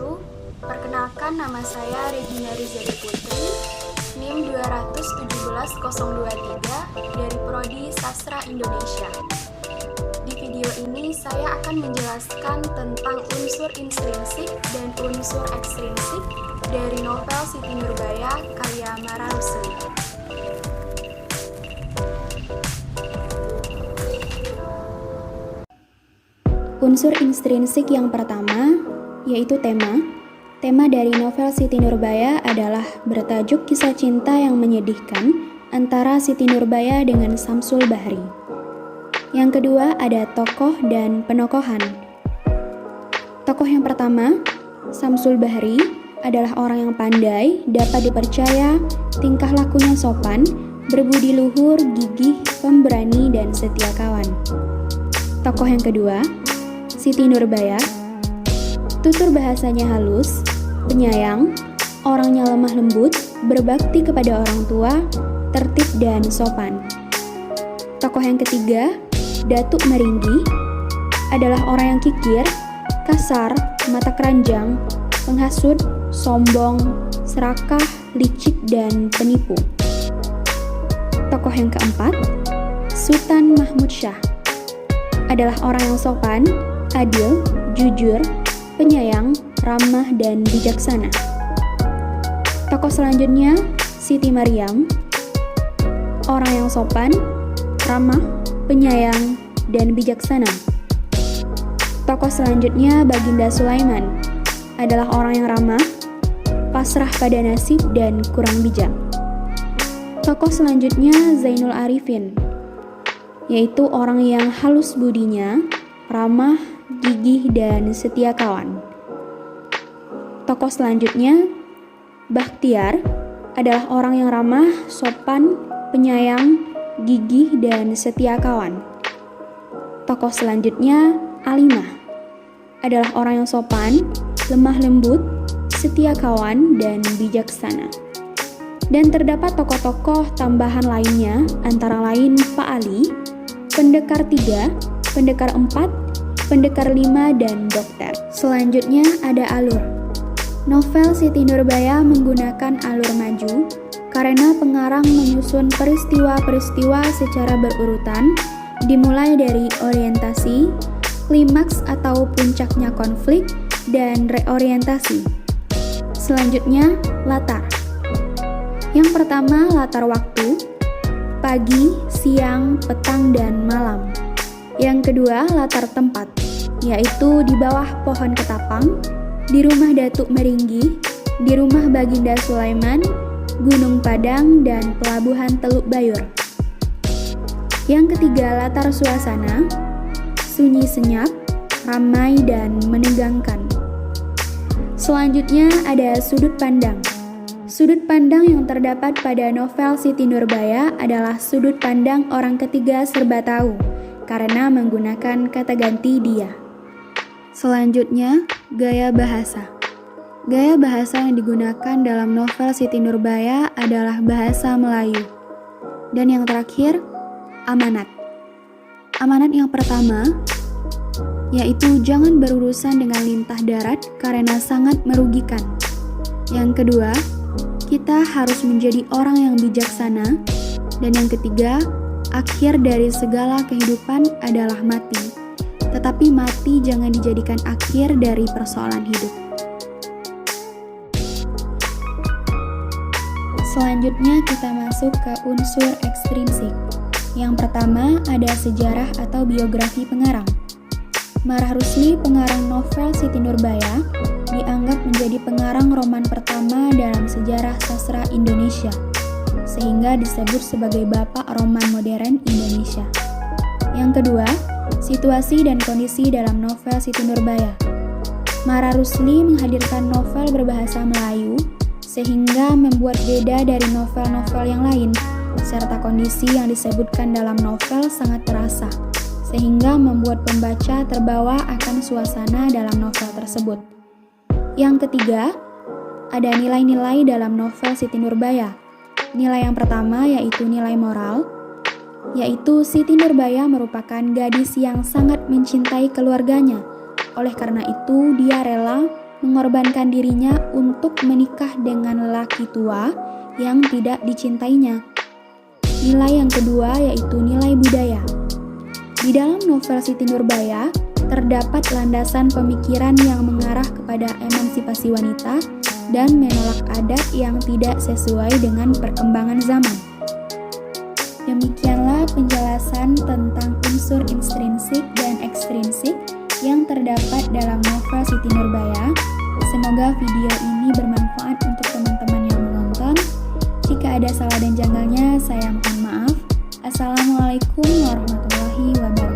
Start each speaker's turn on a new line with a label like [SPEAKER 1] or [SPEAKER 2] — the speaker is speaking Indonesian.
[SPEAKER 1] wabarakatuh. Perkenalkan, nama saya Regina Rizali Putri, NIM 217023 dari Prodi Sastra Indonesia. Di video ini saya akan menjelaskan tentang unsur intrinsik dan unsur ekstrinsik dari novel Siti Nurbaya karya Mara Rusli.
[SPEAKER 2] Unsur intrinsik yang pertama yaitu tema. Tema dari novel Siti Nurbaya adalah bertajuk kisah cinta yang menyedihkan antara Siti Nurbaya dengan Samsul Bahri. Yang kedua ada tokoh dan penokohan. Tokoh yang pertama, Samsul Bahri, adalah orang yang pandai, dapat dipercaya, tingkah lakunya sopan, berbudi luhur, gigih, pemberani, dan setia kawan. Tokoh yang kedua, Siti Nurbaya, tutur bahasanya halus, penyayang, orangnya lemah lembut, berbakti kepada orang tua, tertib dan sopan. Tokoh yang ketiga, Datuk Meringgi, adalah orang yang kikir, kasar, mata keranjang, penghasut, sombong, serakah, licik, dan penipu. Tokoh yang keempat, Sultan Mahmud Shah, adalah orang yang sopan, adil, jujur, penyayang, ramah, dan bijaksana. Tokoh selanjutnya, Siti Maryam, orang yang sopan, ramah, penyayang, dan bijaksana. Tokoh selanjutnya, Baginda Sulaiman, adalah orang yang ramah, pasrah pada nasib, dan kurang bijak. Tokoh selanjutnya, Zainul Arifin, yaitu orang yang halus budinya, ramah, gigih, dan setia kawan. Tokoh selanjutnya, Bakhtiar, adalah orang yang ramah, sopan, penyayang, gigih, dan setia kawan. Tokoh selanjutnya, Alimah, adalah orang yang sopan, lemah lembut, setia kawan, dan bijaksana. Dan terdapat tokoh-tokoh tambahan lainnya, antara lain Pak Ali, Pendekar 3, Pendekar 4, Pendekar 5, dan Dokter. Selanjutnya ada alur. Novel Siti Nurbaya menggunakan alur maju karena pengarang menyusun peristiwa-peristiwa secara berurutan, dimulai dari orientasi, klimaks atau puncaknya konflik, dan reorientasi. Selanjutnya, latar. Yang pertama, latar waktu, pagi, siang, petang, dan malam. Yang kedua, latar tempat, yaitu di bawah pohon ketapang, di rumah Datuk Meringgi, di rumah Baginda Sulaiman, Gunung Padang, dan pelabuhan Teluk Bayur. Yang ketiga, latar suasana, sunyi senyap, ramai, dan menegangkan. Selanjutnya ada sudut pandang. Sudut pandang yang terdapat pada novel Siti Nurbaya adalah sudut pandang orang ketiga serba tahu, karena menggunakan kata ganti dia. Selanjutnya, gaya bahasa. Gaya bahasa yang digunakan dalam novel Siti Nurbaya adalah bahasa Melayu. Dan yang terakhir, amanat. Amanat yang pertama, yaitu jangan berurusan dengan lintah darat karena sangat merugikan. Yang kedua, kita harus menjadi orang yang bijaksana. Dan yang ketiga, akhir dari segala kehidupan adalah mati. Tetapi mati jangan dijadikan akhir dari persoalan hidup. Selanjutnya kita masuk ke unsur ekstrinsik. Yang pertama ada sejarah atau biografi pengarang. Mara Rusli, pengarang novel Siti Nurbaya, dianggap menjadi pengarang roman pertama dalam sejarah sastra Indonesia, sehingga disebut sebagai bapak roman modern Indonesia. Yang kedua, situasi dan kondisi dalam novel Siti Nurbaya. Mara Rusli menghadirkan novel berbahasa Melayu, sehingga membuat beda dari novel-novel yang lain, serta kondisi yang disebutkan dalam novel sangat terasa, sehingga membuat pembaca terbawa akan suasana dalam novel tersebut. Yang ketiga, ada nilai-nilai dalam novel Siti Nurbaya. Nilai yang pertama yaitu nilai moral, yaitu Siti Nurbaya merupakan gadis yang sangat mencintai keluarganya. Oleh karena itu, dia rela mengorbankan dirinya untuk menikah dengan lelaki tua yang tidak dicintainya. Nilai yang kedua yaitu nilai budaya. Di dalam novel Siti Nurbaya, terdapat landasan pemikiran yang mengarah kepada emansipasi wanita dan menolak adat yang tidak sesuai dengan perkembangan zaman. Demikianlah penjelasan tentang unsur intrinsik dan ekstrinsik yang terdapat dalam novel Siti Nurbaya. Semoga video ini bermanfaat untuk teman-teman yang menonton. Jika ada salah dan janggalnya, saya mohon maaf. Assalamualaikum warahmatullahi wabarakatuh.